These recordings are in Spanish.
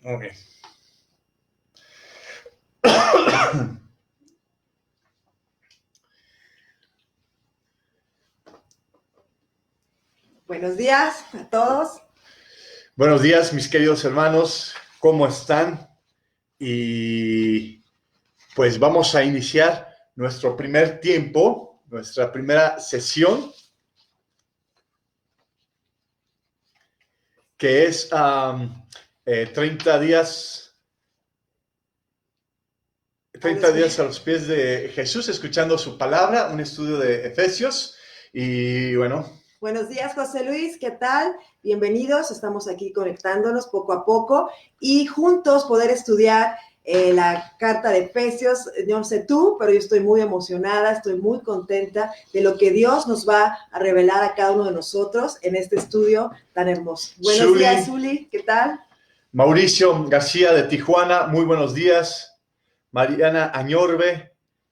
Ok. Buenos días a todos. Buenos días, mis queridos hermanos. ¿Cómo están? Y pues vamos a iniciar nuestro primer tiempo, nuestra primera sesión, que es 30 días a los pies de Jesús, escuchando su palabra, un estudio de Efesios. Y bueno. Buenos días, José Luis, ¿qué tal? Bienvenidos, estamos aquí conectándonos poco a poco y juntos poder estudiar la carta de Efesios. Yo no sé tú, pero yo estoy muy emocionada, estoy muy contenta de lo que Dios nos va a revelar a cada uno de nosotros en este estudio tan hermoso. Buenos días, Zuli, ¿qué tal? Mauricio García de Tijuana, muy buenos días. Mariana Añorbe,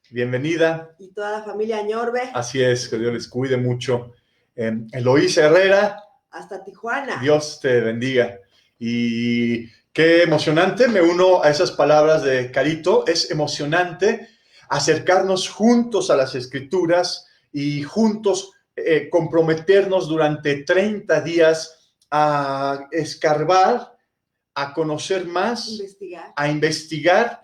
bienvenida. Y toda la familia Añorbe. Así es, que Dios les cuide mucho. Eloísa Herrera. Hasta Tijuana. Dios te bendiga. Y qué emocionante, me uno a esas palabras de Carito, es emocionante acercarnos juntos a las Escrituras y juntos comprometernos durante 30 días a escarbar, a conocer más, a investigar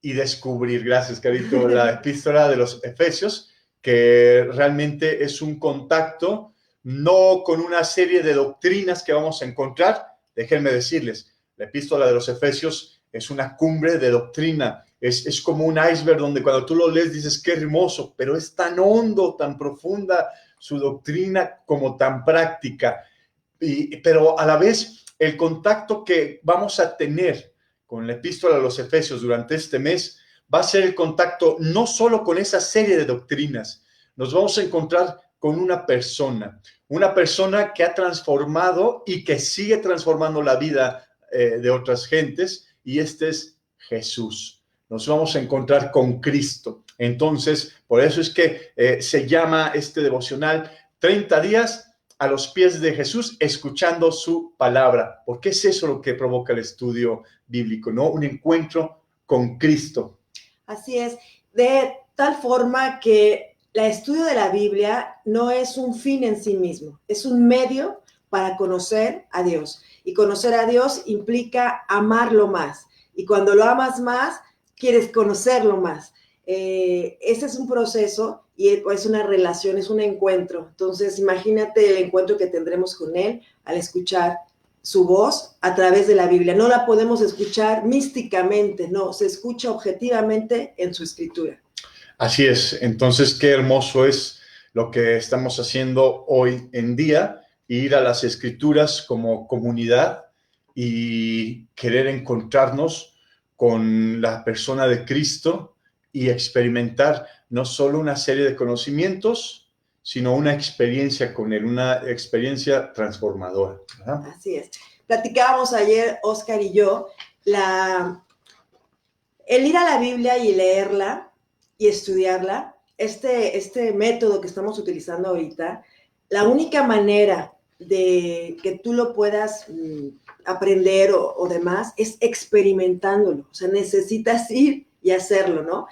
y descubrir. Gracias, Carito. La epístola de los Efesios, que realmente es un contacto, no con una serie de doctrinas que vamos a encontrar. Déjenme decirles, la epístola de los Efesios es una cumbre de doctrina. Es como un iceberg donde cuando tú lo lees dices, qué hermoso, pero es tan hondo, tan profunda su doctrina como tan práctica. Pero a la vez, el contacto que vamos a tener con la epístola de los Efesios durante este mes va a ser el contacto no solo con esa serie de doctrinas, nos vamos a encontrar con una persona que ha transformado y que sigue transformando la vida de otras gentes, y este es Jesús. Nos vamos a encontrar con Cristo. Entonces, por eso es que se llama este devocional 30 días a los pies de Jesús, escuchando su palabra, porque es eso lo que provoca el estudio bíblico, ¿no? Un encuentro con Cristo. Así es, de tal forma que el estudio de la Biblia no es un fin en sí mismo, es un medio para conocer a Dios. Y conocer a Dios implica amarlo más. Y cuando lo amas más, quieres conocerlo más. Ese es un proceso y es una relación, es un encuentro. Entonces, imagínate el encuentro que tendremos con Él al escuchar su voz a través de la Biblia. No la podemos escuchar místicamente, no, se escucha objetivamente en su escritura. Así es. Entonces, qué hermoso es lo que estamos haciendo hoy en día, ir a las Escrituras como comunidad y querer encontrarnos con la persona de Cristo y experimentar no solo una serie de conocimientos, sino una experiencia con Él, una experiencia transformadora, ¿verdad? Así es. Platicábamos ayer, Oscar y yo, el ir a la Biblia y leerla y estudiarla, este método que estamos utilizando ahorita, la única manera de que tú lo puedas aprender o demás es experimentándolo. O sea, necesitas ir y hacerlo, ¿no?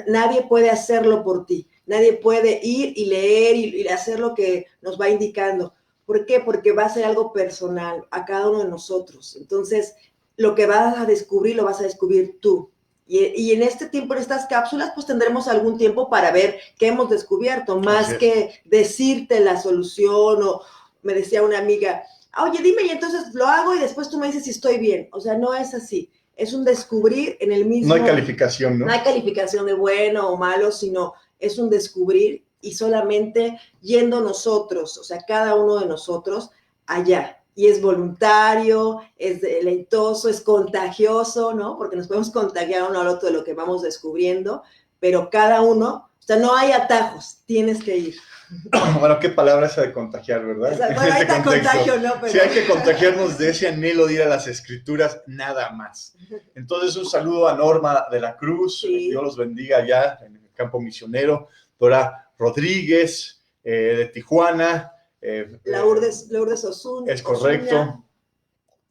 Nadie puede hacerlo por ti. Nadie puede ir y leer y hacer lo que nos va indicando. ¿Por qué? Porque va a ser algo personal a cada uno de nosotros. Entonces, lo que vas a descubrir, lo vas a descubrir tú. Y en este tiempo, en estas cápsulas, pues tendremos algún tiempo para ver qué hemos descubierto, más que decirte la solución. O me decía una amiga, oye, dime, y entonces lo hago y después tú me dices si estoy bien. O sea, no es así. Es un descubrir en el mismo... No hay calificación, ¿no? No hay calificación de bueno o malo, sino es un descubrir y solamente yendo nosotros, o sea, cada uno de nosotros allá. Y es voluntario, es deleitoso, es contagioso, ¿no? Porque nos podemos contagiar uno al otro de lo que vamos descubriendo, pero cada uno, o sea, no hay atajos, tienes que ir. Bueno, qué palabra esa de contagiar, ¿verdad? O sea, bueno, ahí está contagio, ¿no? Pero... Sí, hay que contagiarnos de ese anhelo de ir a las Escrituras, nada más. Entonces, un saludo a Norma de la Cruz, sí. Dios los bendiga allá en el campo misionero, Dora Rodríguez, de Tijuana. Lourdes Osuna. Es correcto.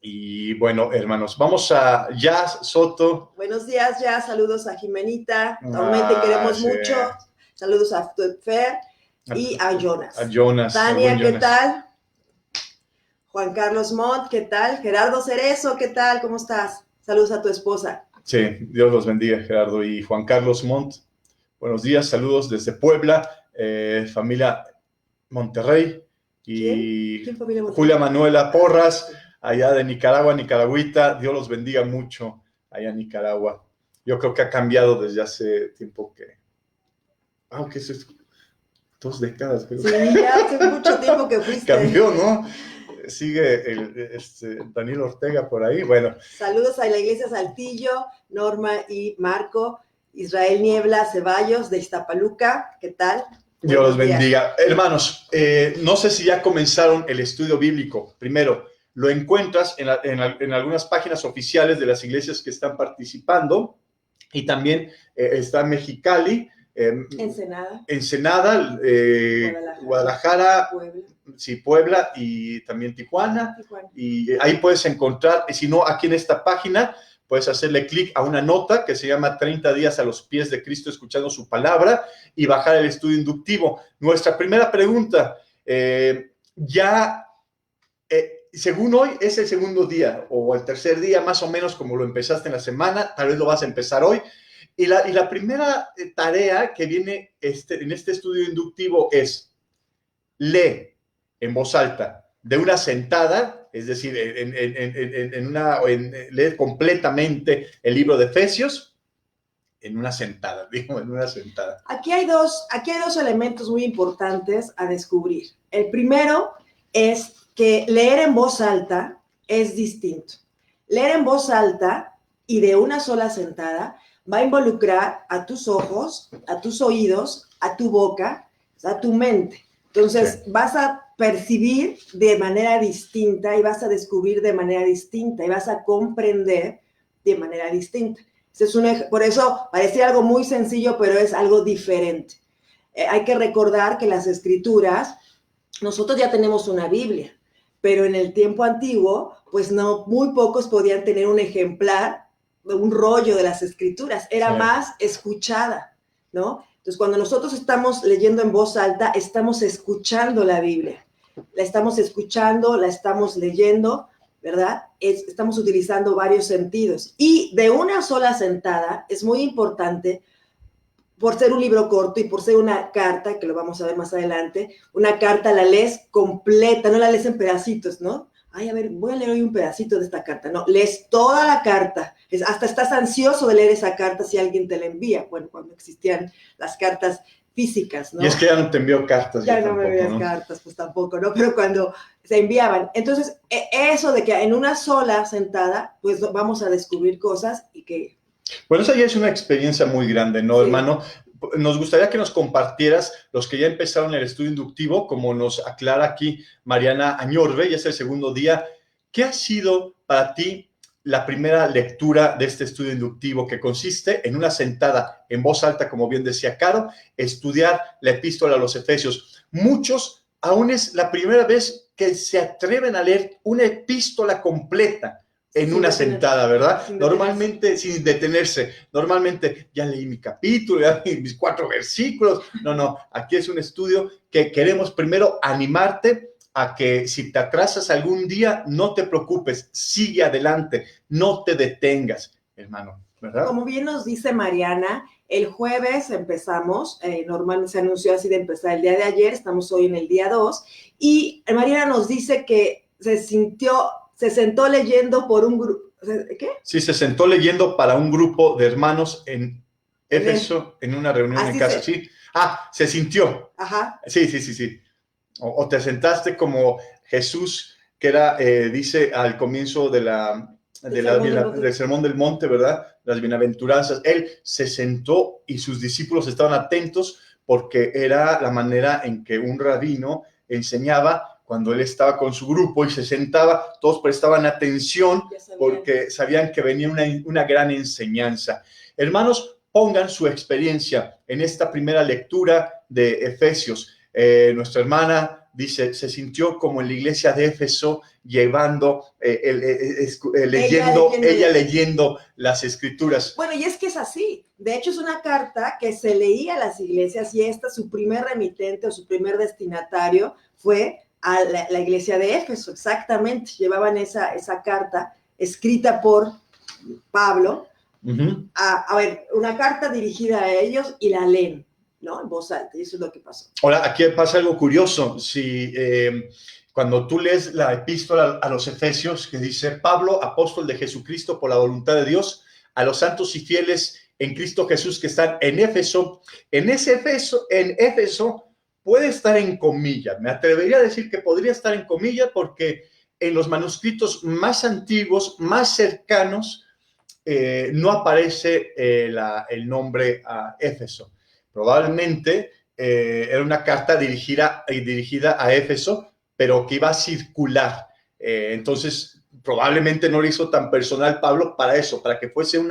Y bueno, hermanos, vamos a Jazz Soto. Buenos días, ya. Saludos a Jimenita. También te queremos Sí. mucho. Saludos a Fer y a Jonas. A Jonas. Tania, ¿qué Jonas. tal? Juan Carlos Montt, ¿qué tal? Gerardo Cerezo, ¿qué tal? ¿Cómo estás? Saludos a tu esposa. Sí, Dios los bendiga, Gerardo. Y Juan Carlos Montt, buenos días, saludos desde Puebla, familia Monterrey. Y ¿Quién familia Monterrey? Julia Manuela Porras, allá de Nicaragua, nicaragüita. Dios los bendiga mucho allá en Nicaragua. Yo creo que ha cambiado desde hace tiempo que... ¿Qué es esto? 2 décadas, creo. Sí, ya hace mucho tiempo que fuiste. Cambió, ¿no? Sigue Daniel Ortega por ahí. Bueno. Saludos a la iglesia Saltillo, Norma y Marco, Israel Niebla Ceballos de Iztapaluca, ¿qué tal? Dios los bendiga. Hermanos, no sé si ya comenzaron el estudio bíblico. Primero, lo encuentras en algunas páginas oficiales de las iglesias que están participando, y también está Mexicali, Ensenada, Guadalajara, Puebla y también Tijuana. Y ahí puedes encontrar, si no, aquí en esta página puedes hacerle clic a una nota que se llama 30 días a los pies de Cristo escuchando su palabra y bajar el estudio inductivo. Nuestra primera pregunta, según hoy es el segundo día o el tercer día más o menos, como lo empezaste en la semana, tal vez lo vas a empezar hoy. Y la primera tarea que viene en este estudio inductivo es lee en voz alta, de una sentada, es decir, leer completamente el libro de Efesios en una sentada, en una sentada. Aquí hay dos elementos muy importantes a descubrir. El primero es que leer en voz alta es distinto. Leer en voz alta y de una sola sentada va a involucrar a tus ojos, a tus oídos, a tu boca, a tu mente. Entonces, sí, vas a percibir de manera distinta y vas a descubrir de manera distinta y vas a comprender de manera distinta. Por eso parecía algo muy sencillo, pero es algo diferente. Hay que recordar que las escrituras, nosotros ya tenemos una Biblia, pero en el tiempo antiguo, pues no, muy pocos podían tener un ejemplar, un rollo de las escrituras, era sí, más escuchada, ¿no? Entonces, cuando nosotros estamos leyendo en voz alta, estamos escuchando la Biblia. La estamos escuchando, la estamos leyendo, ¿verdad? Estamos utilizando varios sentidos. Y de una sola sentada es muy importante, por ser un libro corto y por ser una carta, que lo vamos a ver más adelante, una carta la lees completa, no la lees en pedacitos, ¿no? Ay, a ver, voy a leer hoy un pedacito de esta carta. No, lees toda la carta. Hasta estás ansioso de leer esa carta si alguien te la envía. Bueno, cuando existían las cartas físicas, ¿no? Y es que ya no te envió cartas. Ya no me envías cartas, pues tampoco, ¿no? Pero cuando se enviaban. Entonces, eso de que en una sola sentada, pues vamos a descubrir cosas y que... Bueno, esa ya es una experiencia muy grande, ¿no, sí, hermano? Nos gustaría que nos compartieras, los que ya empezaron el estudio inductivo, como nos aclara aquí Mariana Añorbe, ya es el segundo día. ¿Qué ha sido para ti la primera lectura de este estudio inductivo, que consiste en una sentada en voz alta, como bien decía Caro, estudiar la epístola a los Efesios? Muchos, aún es la primera vez que se atreven a leer una epístola completa en una sentada, ¿verdad? Normalmente, sin detenerse. Normalmente, ya leí mi capítulo, ya leí mis 4 versículos. No, aquí es un estudio que queremos primero animarte a que si te atrasas algún día, no te preocupes, sigue adelante, no te detengas, hermano, ¿verdad? Como bien nos dice Mariana, el jueves empezamos, normalmente se anunció así de empezar el día de ayer, estamos hoy en el día 2, y Mariana nos dice que se sentó leyendo por un grupo, ¿qué? Sí, se sentó leyendo para un grupo de hermanos en Éfeso, en una reunión en casa, sí. Se sintió. Ajá. Sí. O te sentaste como Jesús, que era, dice al comienzo del Sermón del Monte, ¿verdad? Las bienaventuranzas. Él se sentó y sus discípulos estaban atentos porque era la manera en que un rabino enseñaba. Cuando él estaba con su grupo y se sentaba, todos prestaban atención porque sabían que venía una gran enseñanza. Hermanos, pongan su experiencia en esta primera lectura de Efesios. Nuestra hermana dice, se sintió como en la iglesia de Éfeso llevando, ella leyendo las escrituras. Bueno, y es que es así. De hecho, es una carta que se leía a las iglesias y su primer remitente o su primer destinatario fue a la iglesia de Éfeso, exactamente. Llevaban esa carta escrita por Pablo. Uh-huh. A ver, una carta dirigida a ellos y la leen, ¿no? En voz alta, y eso es lo que pasó. Ahora, aquí pasa algo curioso. Cuando tú lees la epístola a los Efesios, que dice, Pablo, apóstol de Jesucristo por la voluntad de Dios, a los santos y fieles en Cristo Jesús que están en Éfeso, en Éfeso puede estar en comillas. Me atrevería a decir que podría estar en comillas porque en los manuscritos más antiguos, más cercanos, no aparece el nombre a Éfeso. Probablemente era una carta dirigida a Éfeso, pero que iba a circular. Entonces, probablemente no lo hizo tan personal Pablo para eso, para que fuese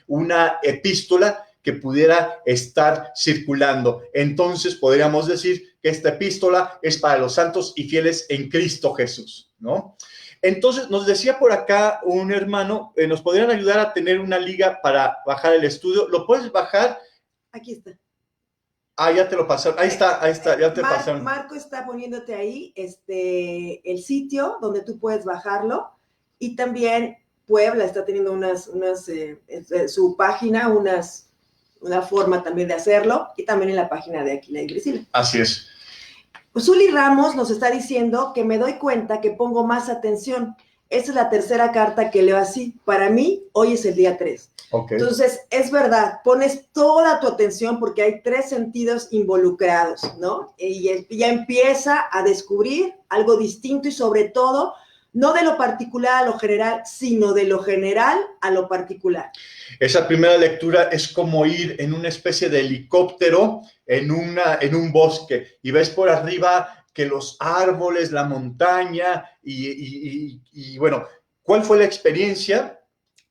una epístola que pudiera estar circulando. Entonces, podríamos decir que esta epístola es para los santos y fieles en Cristo Jesús, ¿no? Entonces, nos decía por acá un hermano, nos podrían ayudar a tener una liga para bajar el estudio. ¿Lo puedes bajar? Aquí está. Ah, ya te lo pasaron. Ahí está, ya te pasaron. Marco está poniéndote ahí el sitio donde tú puedes bajarlo, y también Puebla está teniendo su página, una forma también de hacerlo, y también en la página de Aquila y Priscila. Así es. Pues Zuli Ramos nos está diciendo que me doy cuenta que pongo más atención. Esa es la tercera carta que leo así. Para mí, hoy es el día 3. Okay. Entonces, es verdad, pones toda tu atención porque hay 3 sentidos involucrados, ¿no? Y ya empieza a descubrir algo distinto y sobre todo, no de lo particular a lo general, sino de lo general a lo particular. Esa primera lectura es como ir en una especie de helicóptero en un bosque y ves por arriba que los árboles, la montaña y bueno, ¿cuál fue la experiencia?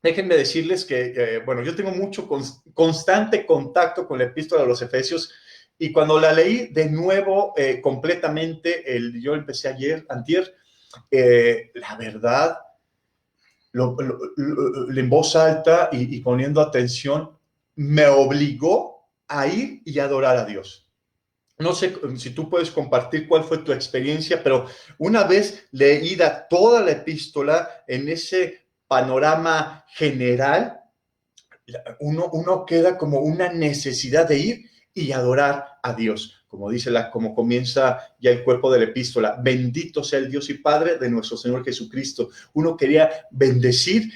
Déjenme decirles que, bueno, yo tengo mucho constante contacto con la epístola a los Efesios y cuando la leí de nuevo completamente, yo empecé antier, la verdad, en voz alta y poniendo atención, me obligó a ir y adorar a Dios. No sé si tú puedes compartir cuál fue tu experiencia, pero una vez leída toda la epístola en ese panorama general, uno queda como una necesidad de ir y adorar a Dios. Como como comienza ya el cuerpo de la epístola, bendito sea el Dios y Padre de nuestro Señor Jesucristo. Uno quería bendecir,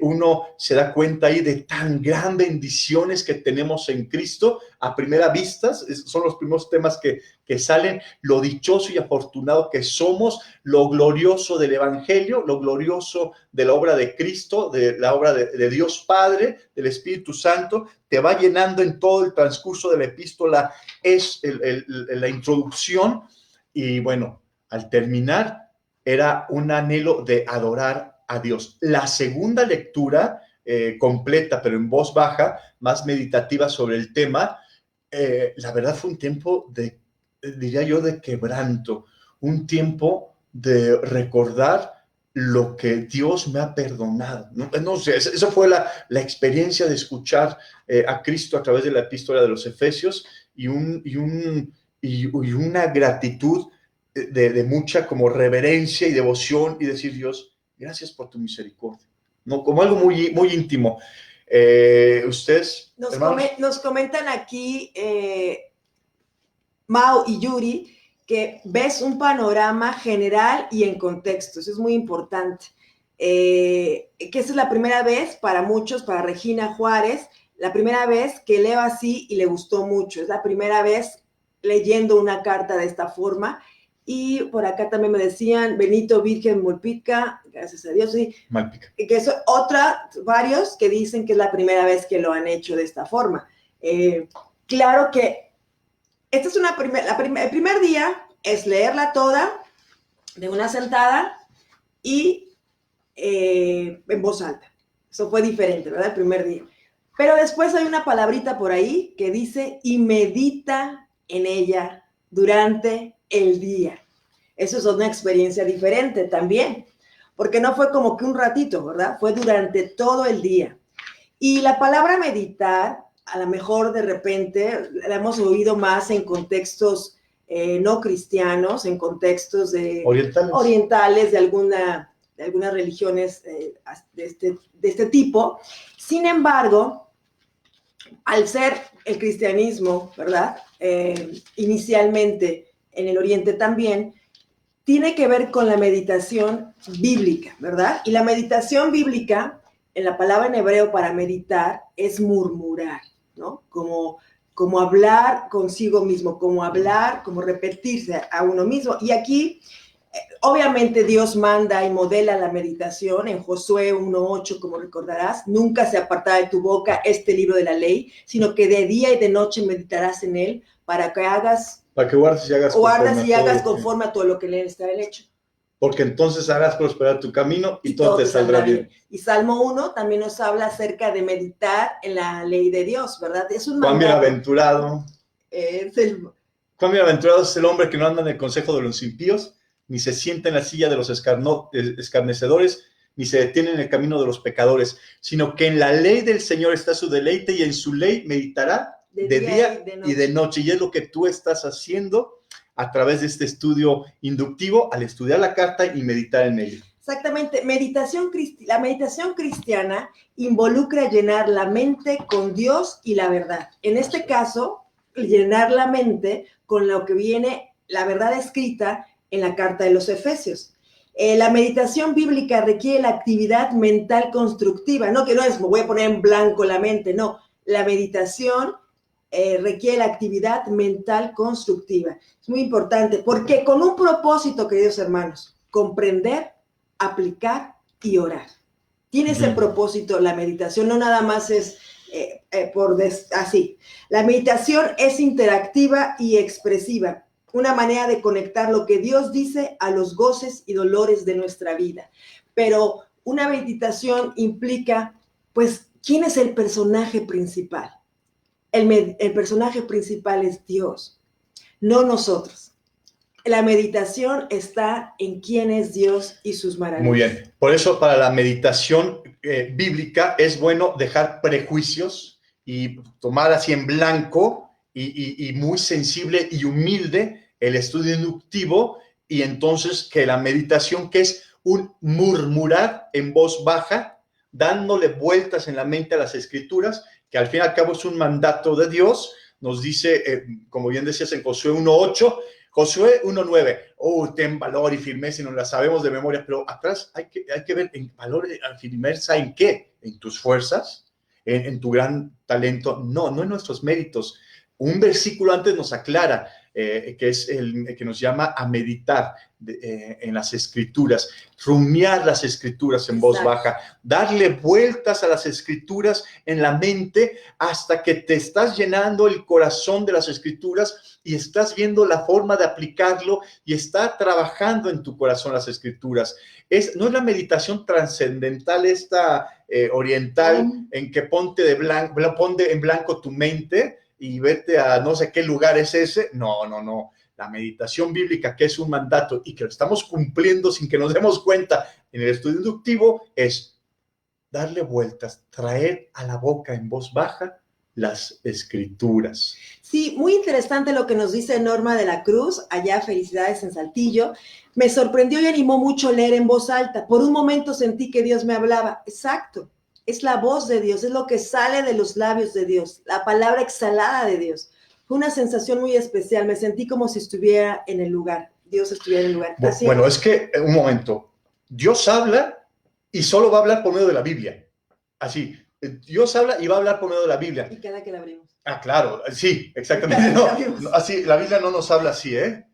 uno se da cuenta ahí de tan gran bendiciones que tenemos en Cristo. A primera vista, son los primeros temas que salen, lo dichoso y afortunado que somos, lo glorioso del Evangelio, lo glorioso de la obra de Cristo, de la obra de Dios Padre, del Espíritu Santo, te va llenando en todo el transcurso de la epístola, es la introducción y bueno, al terminar era un anhelo de adorar a Dios. La segunda lectura completa, pero en voz baja, más meditativa sobre el tema, la verdad fue un tiempo diría yo, de quebranto, un tiempo de recordar lo que Dios me ha perdonado. No sé, esa fue la experiencia de escuchar a Cristo a través de la epístola de los Efesios y una gratitud de mucha como reverencia y devoción y decir, Dios, gracias por tu misericordia. ¿No? Como algo muy, muy íntimo. Ustedes, nos comentan aquí Mau y Yuri, que ves un panorama general y en contexto. Eso es muy importante. Que esa es la primera vez para muchos, para Regina Juárez, la primera vez que leo así y le gustó mucho. Es la primera vez leyendo una carta de esta forma. Y por acá también me decían Benito Virgen Mulpica, gracias a Dios, sí. Malpica. Que es varios que dicen que es la primera vez que lo han hecho de esta forma. Claro que esta es el primer día es leerla toda de una sentada y en voz alta. Eso fue diferente, ¿verdad? El primer día. Pero después hay una palabrita por ahí que dice y medita en ella durante el día. Eso es una experiencia diferente también, porque no fue como que un ratito, ¿verdad? Fue durante todo el día. Y la palabra meditar, a lo mejor de repente la hemos oído más en contextos no cristianos, en contextos orientales de algunas religiones de este tipo. Sin embargo, al ser el cristianismo, ¿verdad? Inicialmente en el Oriente también, tiene que ver con la meditación bíblica, ¿verdad? Y la meditación bíblica, en la palabra en hebreo para meditar, es murmurar, ¿no? Como hablar consigo mismo, como hablar, como repetirse a uno mismo. Y aquí, obviamente, Dios manda y modela la meditación en Josué 1:8, como recordarás. Nunca se apartará de tu boca este libro de la ley, sino que de día y de noche meditarás en él para que guardes y hagas conforme a todo lo que le está el hecho. Porque entonces harás prosperar tu camino y todo te saldrá bien. Y Salmo 1 también nos habla acerca de meditar en la ley de Dios, ¿verdad? Es un mandato. Bienaventurado. Cuán bienaventurado es el hombre que no anda en el consejo de los impíos, ni se sienta en la silla de los escarnecedores, ni se detiene en el camino de los pecadores, sino que en la ley del Señor está su deleite y en su ley meditará de día y de noche. Y es lo que tú estás haciendo a través de este estudio inductivo, al estudiar la carta y meditar en ella. Exactamente. La meditación cristiana involucra llenar la mente con Dios y la verdad. En este caso, llenar la mente con lo que viene, la verdad escrita en la carta de los Efesios. La meditación bíblica requiere la actividad mental constructiva, no que no es, me voy a poner en blanco la mente, no. La meditación requiere la actividad mental constructiva. Es muy importante, porque con un propósito, queridos hermanos, comprender, aplicar y orar. Tiene ese propósito la meditación, no nada más es así. La meditación es interactiva y expresiva, una manera de conectar lo que Dios dice a los goces y dolores de nuestra vida. Pero una meditación implica, pues, ¿quién es el personaje principal? El personaje principal es Dios, no nosotros. La meditación está en quién es Dios y sus maravillas. Muy bien. Por eso, para la meditación bíblica es bueno dejar prejuicios y tomar así en blanco y muy sensible y humilde el estudio inductivo, y entonces que la meditación, que es un murmurar en voz baja, dándole vueltas en la mente a las escrituras, que al fin y al cabo es un mandato de Dios. Nos dice, como bien decías en Josué 1:8, Josué 1:9, ten valor y firmeza, y nos la sabemos de memoria, pero atrás hay que ver en valor y firmeza, ¿en qué? ¿En tus fuerzas? ¿En tu gran talento? No en nuestros méritos. Un versículo antes nos aclara que es el que nos llama a meditar en las escrituras, rumiar las escrituras en voz baja, darle vueltas a las escrituras en la mente hasta que te estás llenando el corazón de las escrituras y estás viendo la forma de aplicarlo y está trabajando en tu corazón las escrituras. No es la meditación trascendental esta oriental en que ponte en blanco tu mente y vete a no sé qué lugar es ese. No. La meditación bíblica, que es un mandato y que lo estamos cumpliendo sin que nos demos cuenta en el estudio inductivo, es darle vueltas, traer a la boca en voz baja las escrituras. Sí, muy interesante lo que nos dice Norma de la Cruz, allá, felicidades en Saltillo. Me sorprendió y animó mucho leer en voz alta. Por un momento sentí que Dios me hablaba. Exacto, es la voz de Dios, es lo que sale de los labios de Dios, la palabra exhalada de Dios. Fue una sensación muy especial, me sentí como si estuviera en el lugar, Dios estuviera en el lugar. Bueno, es que, un momento, Dios habla y solo va a hablar por medio de la Biblia. Así, Dios habla y va a hablar por medio de la Biblia. Y cada que la abrimos. Ah, claro, sí, exactamente. No, así, la Biblia no nos habla así, ¿eh?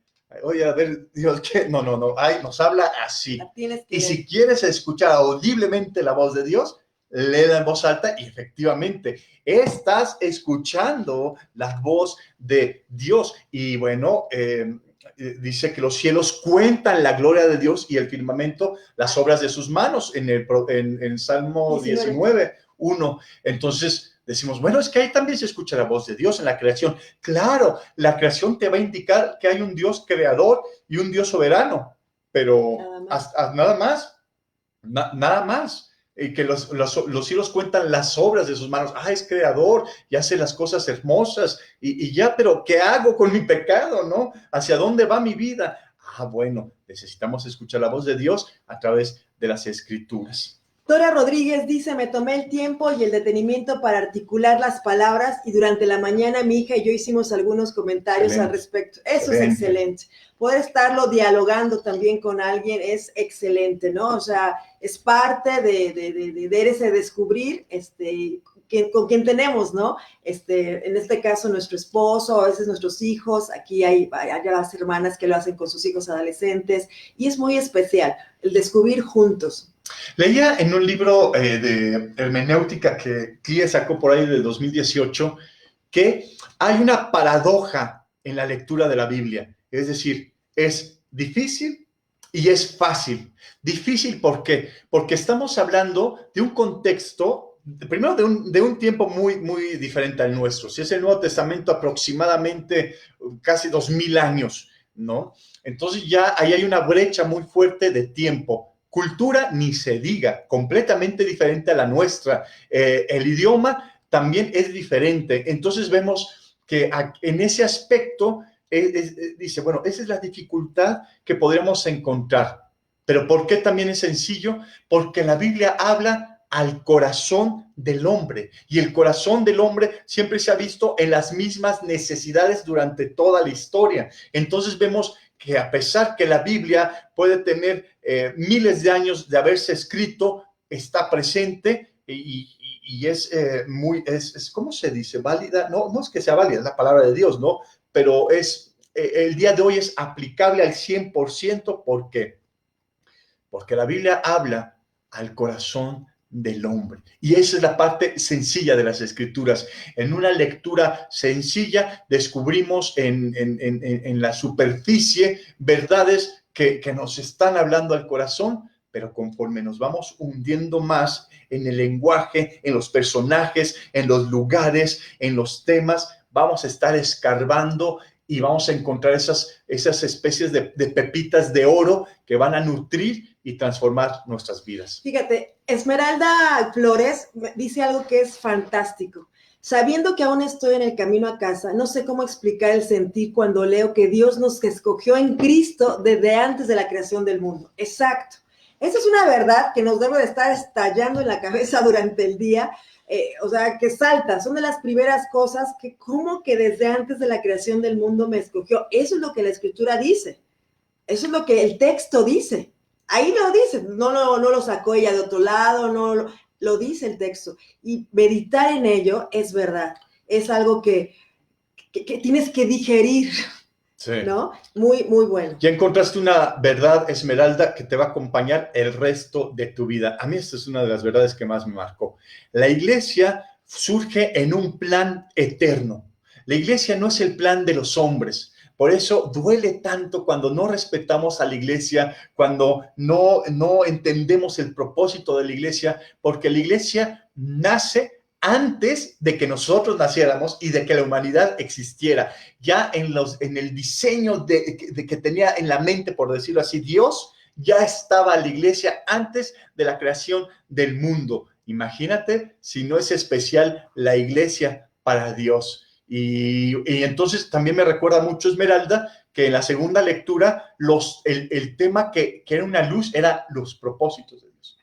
Oye, a ver, Dios, ¿qué? No, nos habla así. Y si quieres escuchar audiblemente la voz de Dios, léela en voz alta y efectivamente estás escuchando la voz de Dios. Y bueno, dice que los cielos cuentan la gloria de Dios y el firmamento las obras de sus manos en Salmo 19:1. Entonces, Decimos, bueno, es que ahí también se escucha la voz de Dios en la creación. Claro, la creación te va a indicar que hay un Dios creador y un Dios soberano, pero nada más. Nada más. Y que los cielos cuentan las obras de sus manos. Es creador y hace las cosas hermosas. Y ya, pero ¿qué hago con mi pecado, no? ¿Hacia dónde va mi vida? Bueno, necesitamos escuchar la voz de Dios a través de las Escrituras. Dora Rodríguez dice, me tomé el tiempo y el detenimiento para articular las palabras y durante la mañana mi hija y yo hicimos algunos comentarios al respecto. Eso es excelente. Poder estarlo dialogando también con alguien es excelente, ¿no? O sea, es parte de ese descubrir, con quien tenemos, ¿no? En este caso, nuestro esposo, a veces nuestros hijos, aquí hay las hermanas que lo hacen con sus hijos adolescentes, y es muy especial el descubrir juntos. Leía en un libro de hermenéutica que Clie sacó por ahí de 2018 que hay una paradoja en la lectura de la Biblia. Es decir, es difícil y es fácil. Difícil, ¿por qué? Porque estamos hablando de un contexto, primero de un tiempo muy, muy diferente al nuestro. Si es el Nuevo Testamento, aproximadamente casi 2000 años, ¿no? Entonces ya ahí hay una brecha muy fuerte de tiempo. Cultura, ni se diga, completamente diferente a la nuestra. El idioma también es diferente. Entonces vemos que en ese aspecto dice, bueno, esa es la dificultad que podríamos encontrar. Pero ¿por qué también es sencillo? Porque la Biblia habla al corazón del hombre, y el corazón del hombre siempre se ha visto en las mismas necesidades durante toda la historia. Entonces vemos que a pesar que la Biblia puede tener miles de años de haberse escrito, está presente y es ¿cómo se dice? Válida. No, no es que sea válida, es la palabra de Dios, ¿no? Pero el día de hoy es aplicable al 100%. ¿Por qué? Porque la Biblia habla al corazón del hombre. Y esa es la parte sencilla de las Escrituras. En una lectura sencilla descubrimos en la superficie verdades que nos están hablando al corazón, pero conforme nos vamos hundiendo más en el lenguaje, en los personajes, en los lugares, en los temas, vamos a estar escarbando y vamos a encontrar esas especies de pepitas de oro que van a nutrir y transformar nuestras vidas. Fíjate, Esmeralda Flores dice algo que es fantástico. Sabiendo que aún estoy en el camino a casa, no sé cómo explicar el sentir cuando leo que Dios nos escogió en Cristo desde antes de la creación del mundo. Exacto. Esa es una verdad que nos debe de estar estallando en la cabeza durante el día. O sea, que salta, son de las primeras cosas que como que desde antes de la creación del mundo me escogió. Eso es lo que la Escritura dice. Eso es lo que el texto dice. Ahí lo dice, no lo sacó ella de otro lado, no lo dice el texto. Y meditar en ello es verdad. Es algo que tienes que digerir. Sí. ¿No? Muy, muy bueno. Ya encontraste una verdad, Esmeralda, que te va a acompañar el resto de tu vida. A mí esta es una de las verdades que más me marcó. La iglesia surge en un plan eterno. La iglesia no es el plan de los hombres. Por eso duele tanto cuando no respetamos a la iglesia, cuando no entendemos el propósito de la iglesia, porque la iglesia nace antes de que nosotros naciéramos y de que la humanidad existiera. Ya en el diseño de que tenía en la mente, por decirlo así, Dios, ya estaba la iglesia antes de la creación del mundo. Imagínate si no es especial la iglesia para Dios. Y entonces también me recuerda mucho, Esmeralda, que en la segunda lectura el tema que era una luz era los propósitos de Dios.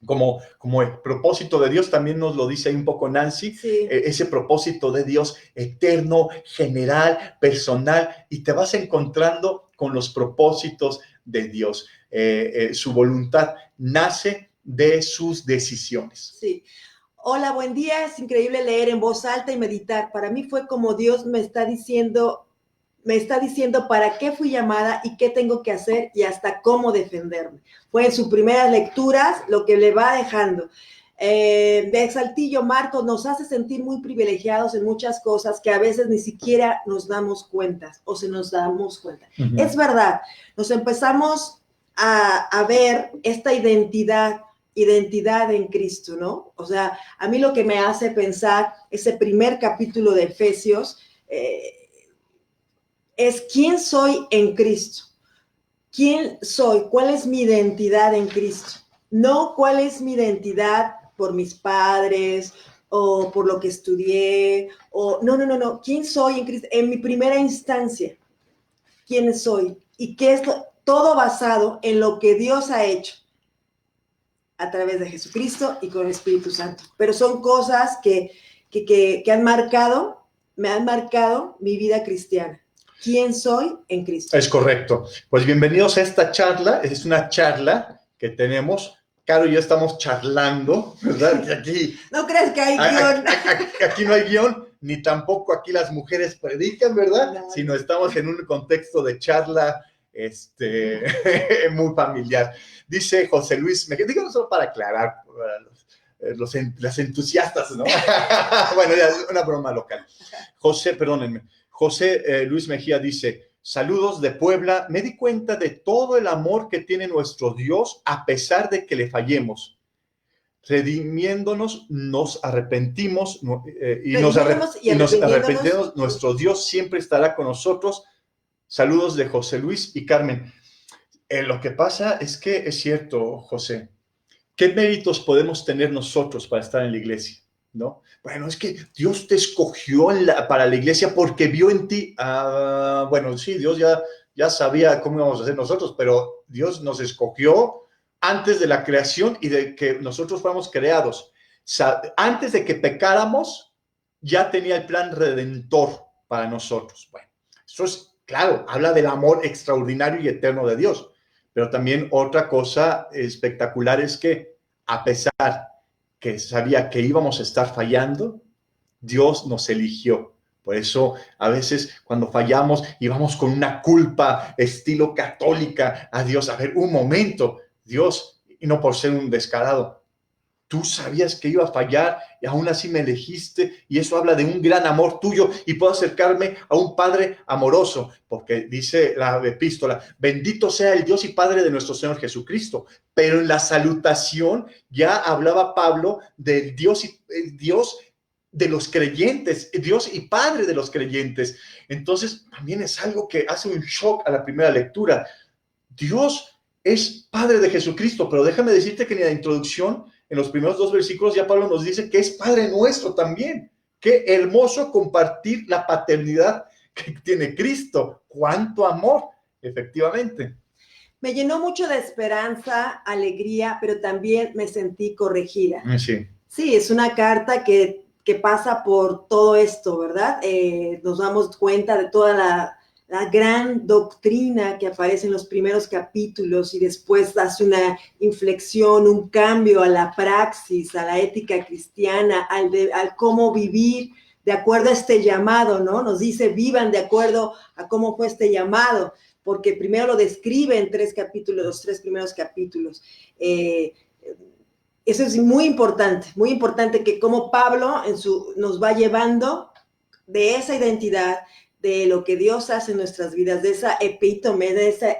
Como el propósito de Dios, también nos lo dice ahí un poco Nancy, sí. Ese propósito de Dios eterno, general, personal, y te vas encontrando con los propósitos de Dios. Su voluntad nace de sus decisiones. Sí. Hola, buen día. Es increíble leer en voz alta y meditar. Para mí fue como Dios me está diciendo para qué fui llamada y qué tengo que hacer y hasta cómo defenderme. Fue en sus primeras lecturas lo que le va dejando. De Saltillo, Marcos, nos hace sentir muy privilegiados en muchas cosas que a veces ni siquiera nos damos cuenta o se nos damos cuenta. Uh-huh. Es verdad, nos empezamos a ver esta identidad identidad en Cristo, ¿no? O sea, a mí lo que me hace pensar ese primer capítulo de Efesios es quién soy en Cristo. ¿Quién soy? ¿Cuál es mi identidad en Cristo? No cuál es mi identidad por mis padres o por lo que estudié, o no. ¿Quién soy en Cristo? En mi primera instancia, ¿quién soy? Y qué es todo basado en lo que Dios ha hecho a través de Jesucristo y con el Espíritu Santo. Pero son cosas que me han marcado mi vida cristiana. ¿Quién soy en Cristo? Es correcto. Pues bienvenidos a esta charla. Es una charla que tenemos. Caro y yo estamos charlando, ¿verdad? Y aquí, no crees que hay guión. Aquí no hay guión, ni tampoco aquí las mujeres predican, ¿verdad? No. Sino estamos en un contexto de charla muy familiar. Dice José Luis, digamos solo para aclarar los entusiastas, ¿no? Bueno, ya es una broma local. Perdónenme. José Luis Mejía dice, saludos de Puebla, me di cuenta de todo el amor que tiene nuestro Dios a pesar de que le fallemos. Redimiéndonos, nos arrepentimos y nos arrepentimos, nuestro Dios siempre estará con nosotros. Saludos de José Luis y Carmen. Lo que pasa es que es cierto, José, ¿qué méritos podemos tener nosotros para estar en la iglesia? ¿No? Bueno, es que Dios te escogió para la iglesia porque vio en ti. Bueno, sí, Dios ya sabía cómo íbamos a hacer nosotros, pero Dios nos escogió antes de la creación y de que nosotros fuéramos creados. Antes de que pecáramos, ya tenía el plan redentor para nosotros. Bueno, eso es, claro, habla del amor extraordinario y eterno de Dios, pero también otra cosa espectacular es que a pesar que sabía que íbamos a estar fallando, Dios nos eligió. Por eso a veces cuando fallamos y vamos con una culpa estilo católica a Dios, a ver, un momento, Dios, y no por ser un descarado, tú sabías que iba a fallar y aún así me elegiste, y eso habla de un gran amor tuyo y puedo acercarme a un Padre amoroso, porque dice la epístola, bendito sea el Dios y Padre de nuestro Señor Jesucristo. Pero en la salutación ya hablaba Pablo del Dios de los creyentes, Dios y Padre de los creyentes. Entonces también es algo que hace un shock a la primera lectura. Dios es Padre de Jesucristo, pero déjame decirte que en la introducción, en los primeros 2 versículos, ya Pablo nos dice que es Padre nuestro también. Qué hermoso compartir la paternidad que tiene Cristo. ¡Cuánto amor! Efectivamente. Me llenó mucho de esperanza, alegría, pero también me sentí corregida. Sí. Sí, es una carta que pasa por todo esto, ¿verdad? Nos damos cuenta de toda la gran doctrina que aparece en los primeros capítulos y después hace una inflexión, un cambio a la praxis, a la ética cristiana, al cómo vivir de acuerdo a este llamado, ¿no? Nos dice, vivan de acuerdo a cómo fue este llamado, porque primero lo describe en 3 capítulos, los 3 primeros capítulos. Eso es muy importante que como Pablo nos va llevando de esa identidad, de lo que Dios hace en nuestras vidas, de esa epítome, de ese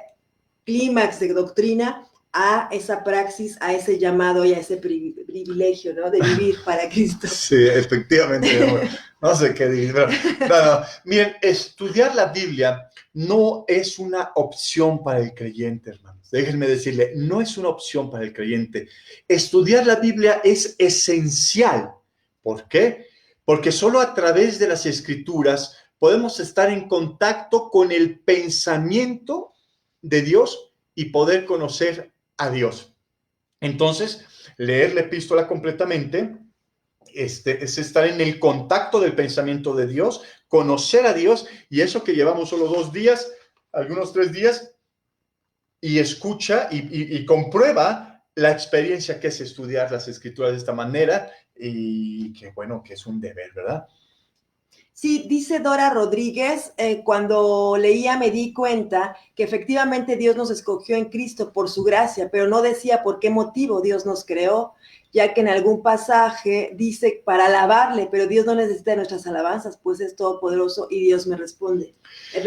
clímax de doctrina, a esa praxis, a ese llamado y a ese privilegio, ¿no? De vivir para Cristo. Sí, efectivamente. No sé qué decir, pero no. Miren, estudiar la Biblia no es una opción para el creyente, hermanos. Déjenme decirle, no es una opción para el creyente. Estudiar la Biblia es esencial. ¿Por qué? Porque solo a través de las Escrituras podemos estar en contacto con el pensamiento de Dios y poder conocer a Dios. Entonces, leer la epístola completamente es estar en el contacto del pensamiento de Dios, conocer a Dios, y eso que llevamos solo 2 días, algunos 3 días, y escucha y comprueba la experiencia que es estudiar las Escrituras de esta manera, y que bueno, que es un deber, ¿verdad? Sí, dice Dora Rodríguez, cuando leía me di cuenta que efectivamente Dios nos escogió en Cristo por su gracia, pero no decía por qué motivo Dios nos creó, ya que en algún pasaje dice para alabarle, pero Dios no necesita nuestras alabanzas, pues es todopoderoso y Dios me responde. Y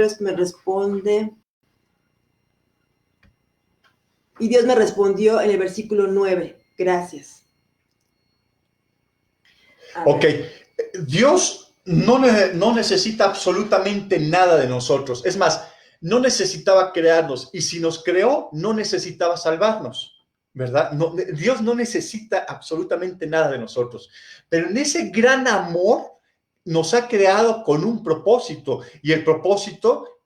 Dios me respondió en el versículo 9. Gracias. Ok, Dios no necesita absolutamente nada de nosotros. Es más, no necesitaba crearnos y si nos creó, no necesitaba salvarnos, ¿verdad? Dios no necesita absolutamente nada de nosotros. Pero en ese gran amor nos ha creado con un propósito y el propósito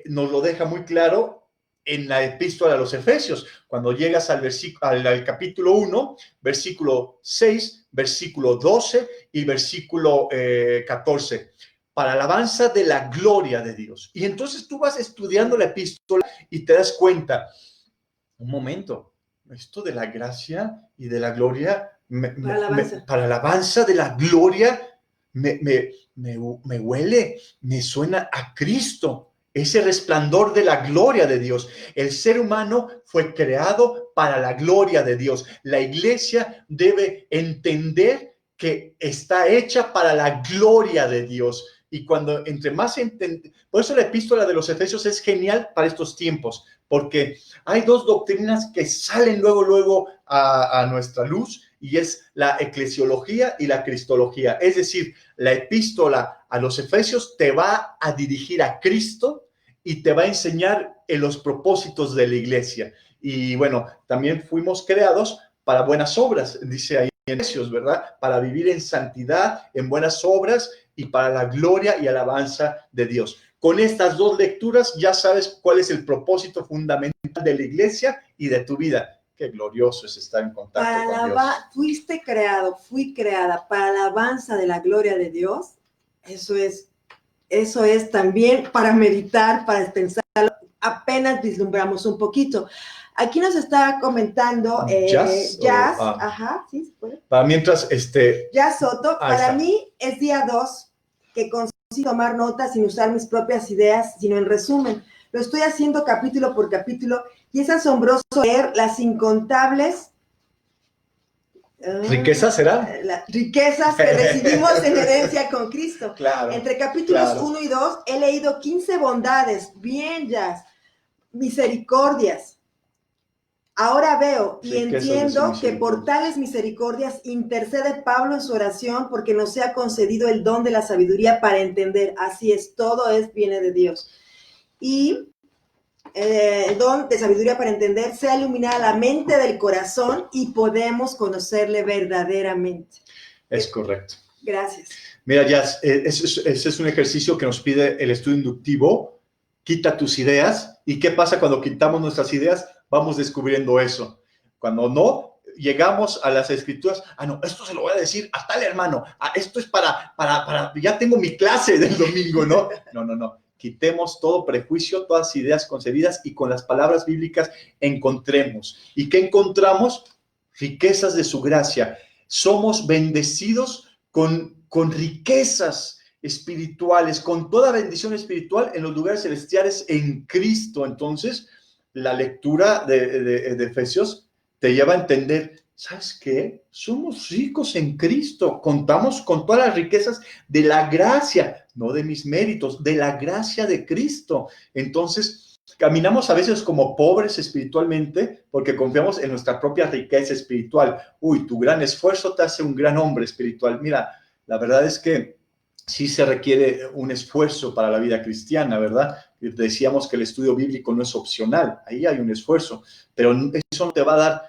nos lo deja muy claro en la epístola a los Efesios, cuando llegas al capítulo 1, versículo 6, versículo 12 y versículo 14, para alabanza de la gloria de Dios. Y entonces tú vas estudiando la epístola y te das cuenta, un momento, esto de la gracia y de la gloria, para alabanza de la gloria, me huele, me suena a Cristo. Ese resplandor de la gloria de Dios. El ser humano fue creado para la gloria de Dios. La iglesia debe entender que está hecha para la gloria de Dios. Y cuando entre más por eso la epístola de los Efesios es genial para estos tiempos, porque hay dos doctrinas que salen luego a nuestra luz, y es la eclesiología y la cristología. Es decir, la epístola a los Efesios te va a dirigir a Cristo y te va a enseñar en los propósitos de la iglesia. Y bueno, también fuimos creados para buenas obras, dice ahí en Efesios, ¿verdad? Para vivir en santidad, en buenas obras y para la gloria y alabanza de Dios. Con estas dos lecturas ya sabes cuál es el propósito fundamental de la iglesia y de tu vida. Qué glorioso es estar en contacto con Dios. Fui creada para la alabanza de la gloria de Dios. Eso es también para meditar, para pensarlo. Apenas vislumbramos un poquito. Aquí nos está comentando Jazz. Ajá, sí, se puede. Para mientras, Jazz Soto, para mí es día 2 que consigo tomar notas sin usar mis propias ideas, sino en resumen. Lo estoy haciendo capítulo por capítulo y es asombroso leer las incontables ¿riquezas será? Riquezas que recibimos en herencia con Cristo. Claro, entre capítulos 1 y 2 he leído 15 bondades, bien Jazz, misericordias. Ahora veo y entiendo que por tales misericordias intercede Pablo en su oración porque nos sea concedido el don de la sabiduría para entender. Así es, todo viene de Dios. Y el don de sabiduría para entender sea iluminada la mente del corazón y podemos conocerle verdaderamente. Es correcto. Gracias. Mira, Jazz, ese es un ejercicio que nos pide el estudio inductivo. Quita tus ideas. ¿Y qué pasa cuando quitamos nuestras ideas? Vamos descubriendo eso. Cuando no, llegamos a las escrituras. No, esto se lo voy a decir a tal hermano. Esto es para, ya tengo mi clase del domingo, ¿no? No. Quitemos todo prejuicio, todas ideas concebidas y con las palabras bíblicas encontremos. ¿Y qué encontramos? Riquezas de su gracia. Somos bendecidos con riquezas espirituales, con toda bendición espiritual en los lugares celestiales en Cristo. Entonces, la lectura de Efesios te lleva a entender, ¿sabes qué? Somos ricos en Cristo, contamos con todas las riquezas de la gracia, no de mis méritos, de la gracia de Cristo. Entonces, caminamos a veces como pobres espiritualmente porque confiamos en nuestra propia riqueza espiritual. Tu gran esfuerzo te hace un gran hombre espiritual. Mira, la verdad es que sí se requiere un esfuerzo para la vida cristiana, ¿verdad? Decíamos que el estudio bíblico no es opcional, ahí hay un esfuerzo, pero eso no te va a dar,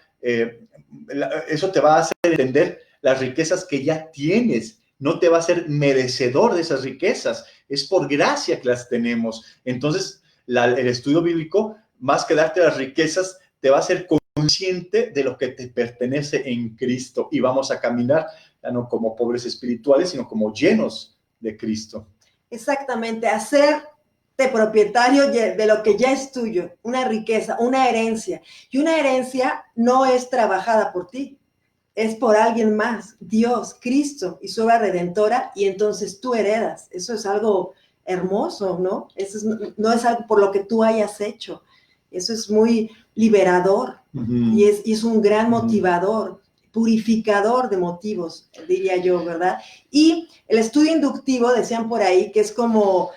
eso te va a hacer entender las riquezas que ya tienes, no te va a hacer merecedor de esas riquezas, es por gracia que las tenemos. Entonces, el estudio bíblico, más que darte las riquezas, te va a hacer consciente de lo que te pertenece en Cristo y vamos a caminar ya no como pobres espirituales, sino como llenos de Cristo. Exactamente, hacerte propietario de lo que ya es tuyo, una riqueza, una herencia. Y una herencia no es trabajada por ti, es por alguien más, Dios, Cristo y su obra redentora, y entonces tú heredas. Eso es algo hermoso, ¿no? No es algo por lo que tú hayas hecho. Eso es muy liberador y es un gran motivador, purificador de motivos, diría yo, ¿verdad? Y el estudio inductivo, decían por ahí, que es como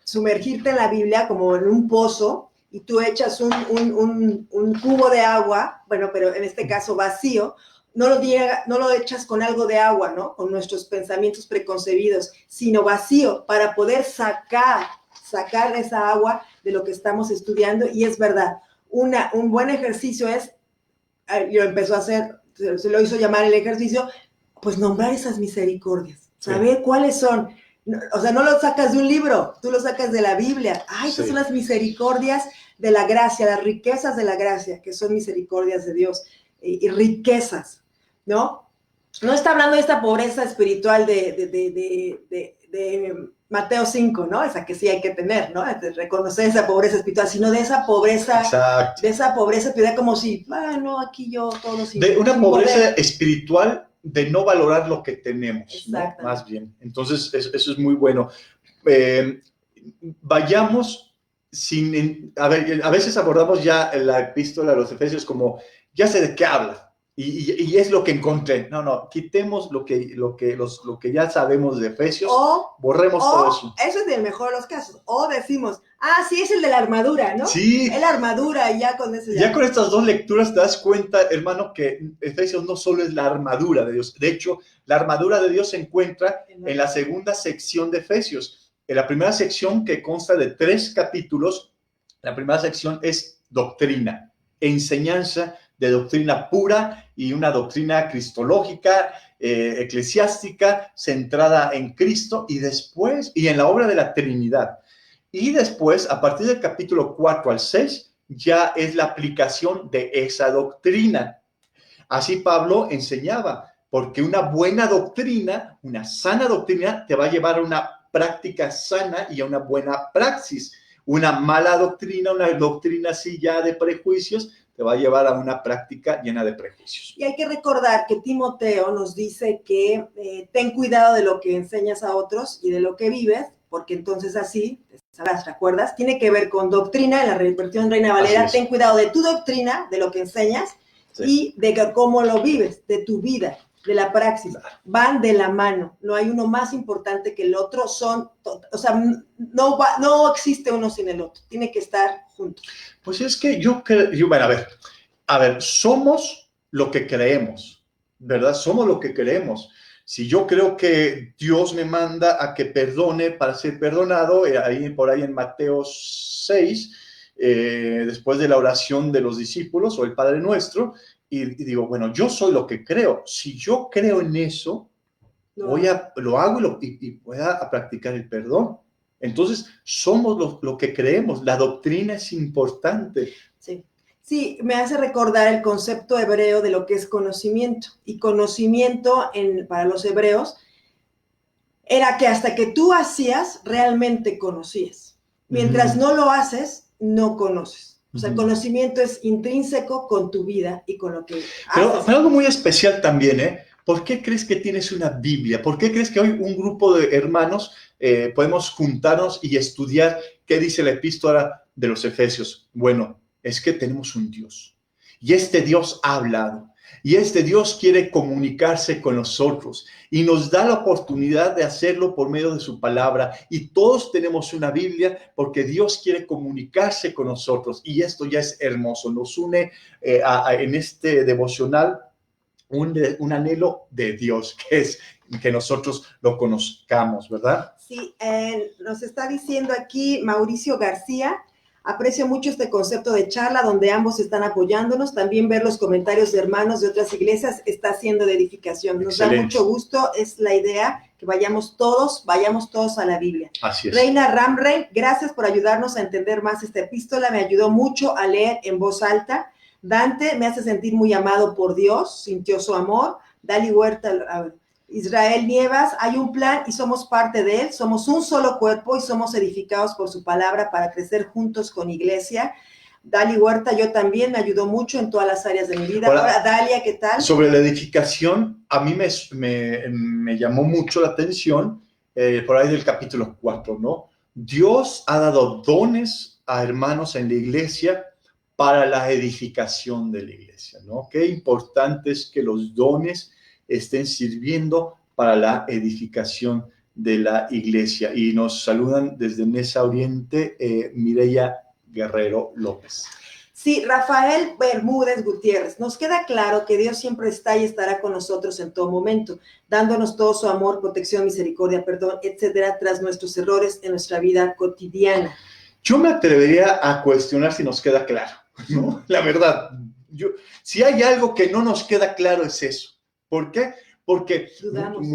sumergirte en la Biblia como en un pozo y tú echas un cubo de agua, bueno, pero en este caso vacío, no lo echas con algo de agua, ¿no? Con nuestros pensamientos preconcebidos, sino vacío para poder sacar esa agua de lo que estamos estudiando. Y es verdad, un buen ejercicio es, yo empezó a hacer, se lo hizo llamar el ejercicio, pues nombrar esas misericordias, saber cuáles son. O sea, no lo sacas de un libro, tú lo sacas de la Biblia. Estas son las misericordias de la gracia, las riquezas de la gracia, que son misericordias de Dios, y riquezas, ¿no? No está hablando de esta pobreza espiritual de Mateo 5, ¿no? Esa que sí hay que tener, ¿no? De reconocer esa pobreza espiritual, sino de esa pobreza, exacto, de esa pobreza espiritual, como si, no, aquí yo todo sin de una pobreza poder espiritual de no valorar lo que tenemos, ¿no? Más bien. Entonces, eso es muy bueno. Vayamos a veces abordamos ya la epístola a los Efesios como, ya sé de qué habla, y es lo que encontré. No, quitemos lo que ya sabemos de Efesios, borremos todo eso. Eso es del mejor de los casos. O decimos, sí, es el de la armadura, ¿no? Sí. Es la armadura, y ya con eso ya con estas dos lecturas te das cuenta, hermano, que Efesios no solo es la armadura de Dios. De hecho, la armadura de Dios se encuentra en la segunda sección de Efesios. En la primera sección, que consta de 3 capítulos, la primera sección es doctrina, enseñanza de doctrina pura y una doctrina cristológica, eclesiástica, centrada en Cristo y en la obra de la Trinidad. Y después, a partir del capítulo 4 al 6, ya es la aplicación de esa doctrina. Así Pablo enseñaba, porque una buena doctrina, una sana doctrina, te va a llevar a una práctica sana y a una buena praxis. Una mala doctrina, una doctrina así ya de prejuicios, te va a llevar a una práctica llena de prejuicios. Y hay que recordar que Timoteo nos dice que ten cuidado de lo que enseñas a otros y de lo que vives, porque entonces así, ¿sabes? ¿Recuerdas? Tiene que ver con doctrina, en la versión Reina Valera, ten cuidado de tu doctrina, de lo que enseñas, y de cómo lo vives, de tu vida, de la praxis. Van de la mano, no hay uno más importante que el otro, no existe uno sin el otro, tiene que estar juntos. Pues es que yo creo, bueno, a ver, somos lo que creemos, ¿verdad? Somos lo que creemos. Si yo creo que Dios me manda a que perdone para ser perdonado, por ahí en Mateo 6, después de la oración de los discípulos o el Padre Nuestro, y digo, bueno, yo soy lo que creo. Si yo creo en eso, lo hago y pueda practicar el perdón. Entonces, somos lo que creemos. La doctrina es importante. Sí, me hace recordar el concepto hebreo de lo que es conocimiento. Y conocimiento para los hebreos era que hasta que tú hacías, realmente conocías. Mientras no lo haces, no conoces. O sea, el conocimiento es intrínseco con tu vida y con lo que haces. Pero algo muy especial también, ¿eh? ¿Por qué crees que tienes una Biblia? ¿Por qué crees que hoy un grupo de hermanos podemos juntarnos y estudiar qué dice la epístola de los Efesios? Bueno, es que tenemos un Dios. Y este Dios ha hablado. Y este Dios quiere comunicarse con nosotros. Y nos da la oportunidad de hacerlo por medio de su palabra. Y todos tenemos una Biblia porque Dios quiere comunicarse con nosotros. Y esto ya es hermoso. Nos une en este devocional un anhelo de Dios, que es que nosotros lo conozcamos, ¿verdad? Sí, nos está diciendo aquí Mauricio García, aprecio mucho este concepto de charla donde ambos están apoyándonos, también ver los comentarios de hermanos de otras iglesias está siendo de edificación. Nos da mucho gusto, es la idea que vayamos todos a la Biblia. Así es. Reina Ramrey, gracias por ayudarnos a entender más esta epístola, me ayudó mucho a leer en voz alta. Dante me hace sentir muy amado por Dios, sintió su amor. Dali Huerta, Israel Nievas, hay un plan y somos parte de él, somos un solo cuerpo y somos edificados por su palabra para crecer juntos con iglesia. Dali Huerta, yo también, me ayudó mucho en todas las áreas de mi vida. Ahora, Dalia, ¿qué tal? Sobre la edificación, a mí me llamó mucho la atención por ahí del capítulo 4, ¿no? Dios ha dado dones a hermanos en la iglesia para la edificación de la iglesia, ¿no? Qué importante es que los dones estén sirviendo para la edificación de la iglesia. Y nos saludan desde Nesa Oriente, Mireya Guerrero López. Sí, Rafael Bermúdez Gutiérrez, nos queda claro que Dios siempre está y estará con nosotros en todo momento, dándonos todo su amor, protección, misericordia, perdón, etcétera, tras nuestros errores en nuestra vida cotidiana. Yo me atrevería a cuestionar si nos queda claro, ¿no? La verdad, si hay algo que no nos queda claro es eso. ¿Por qué? Porque Dudamos.